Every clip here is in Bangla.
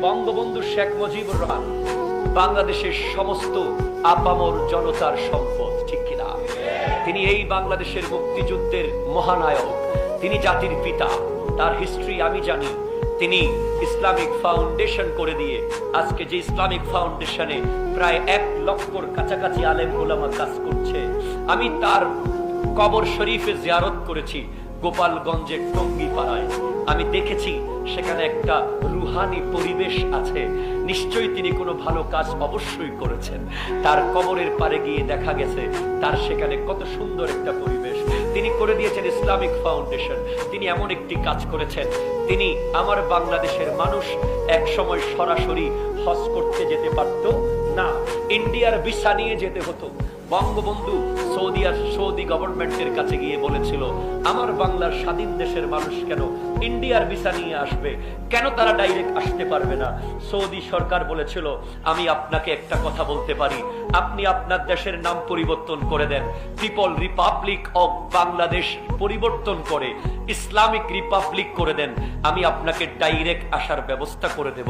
বঙ্গবন্ধু শেখ মুজিবুর রহমান বাংলাদেশের সমস্ত আপামর জনতার সম্পদ, ঠিক কিনা? তিনি এই বাংলাদেশের মুক্তিযুদ্ধের মহানায়ক, তিনি জাতির পিতা। তার হিস্ট্রি আমি জানি। তিনি ইসলামিক ফাউন্ডেশন করে দিয়ে আজকে যে ইসলামিক ফাউন্ডেশনে প্রায় 1 লক্ষর কাছাকাছি আলেম ওলামা কাজ করছে। আমি তার কবর শরীফে জিয়ারত করেছি গোপালগঞ্জের টঙ্গিপাড়ায়। আমি দেখেছি সেখানে একটা রুহানি পরিবেশ আছে। নিশ্চয়ই তিনি কোনো ভালো কাজ অবশ্যই করেছেন। তার কবরের পারে গিয়ে দেখা গেছে তার সেখানে কত সুন্দর একটা পরিবেশ। তিনি করে দিয়েছেন ইসলামিক ফাউন্ডেশন। তিনি এমন একটি কাজ করেছেন, তিনি আমার বাংলাদেশের মানুষ এক সময় সরাসরি হজ করতে যেতে পারত না, ইন্ডিয়ার ভিসা নিয়ে যেতে হতো। বঙ্গবন্ধু সৌদি গভর্নমেন্টের কাছে গিয়ে বলেছিল, আমার বাংলার স্বাধীন দেশের মানুষ কেন ইন্ডিয়ার ভিসা নিয়ে আসবে, কেন তারা ডাইরেক্ট আসতে পারবে না? সৌদি সরকার বলেছিল, আমি আপনাকে একটা কথা বলতে পারি, আপনি আপনার দেশের নাম পরিবর্তন করে দেন, পিপল রিপাবলিক অফ বাংলাদেশ পরিবর্তন করে ইসলামিক রিপাবলিক করে দেন, আমি আপনাকে ডাইরেক্ট আসার ব্যবস্থা করে দেব।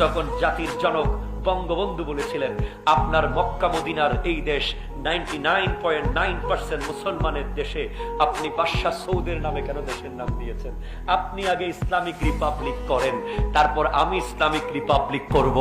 তখন জাতির জনক বঙ্গবন্ধু বলেছিলেন, আপনার মক্কা মদিনার এই দেশ 99.9% মুসলমানের দেশে, আপনি বাদশাহ সৌদের নামে কেন দেশের নাম দিয়েছেন? আপনি আগে ইসলামিক রিপাবলিক করেন, তারপর আমি ইসলামিক রিপাবলিক করব।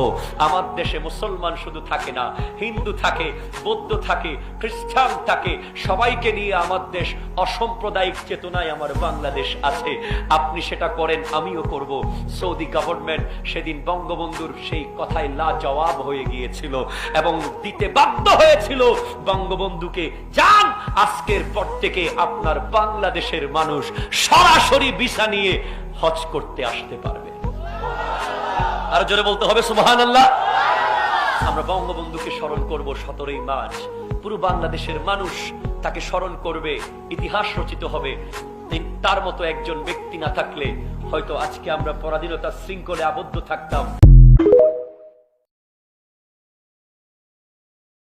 আমার দেশে মুসলমান শুধু থাকে না, হিন্দু থাকে, বৌদ্ধ থাকে, খ্রিস্টান থাকে, সবাইকে নিয়ে আমার দেশ অসাম্প্রদায়িক চেতনায় আমার বাংলাদেশ আছে। আপনি সেটা করেন, আমিও করব। সৌদি গভর্নমেন্ট সেদিন বঙ্গবন্ধুর সেই কথায় লাজবাব হয়ে গিয়েছিল এবং দিতে বাধ্য হয়েছিল বঙ্গবন্ধুকে, যান আজকের পর থেকে আপনার বাংলাদেশের মানুষ সরাসরি ভিসা নিয়ে হজ করতে আসতে পারবে। আর জোরে বলতে হবে সুবহানাল্লাহ। আমরা বঙ্গবন্ধুকে স্মরণ করব 17ই মার্চ। পুরো বাংলাদেশের মানুষ তাকে স্মরণ করবে, ইতিহাস রচিত হবে। তার মতো একজন ব্যক্তি না থাকলে হয়তো আজকে আমরা পরাধীনতার শৃঙ্খলে আবদ্ধ থাকতাম।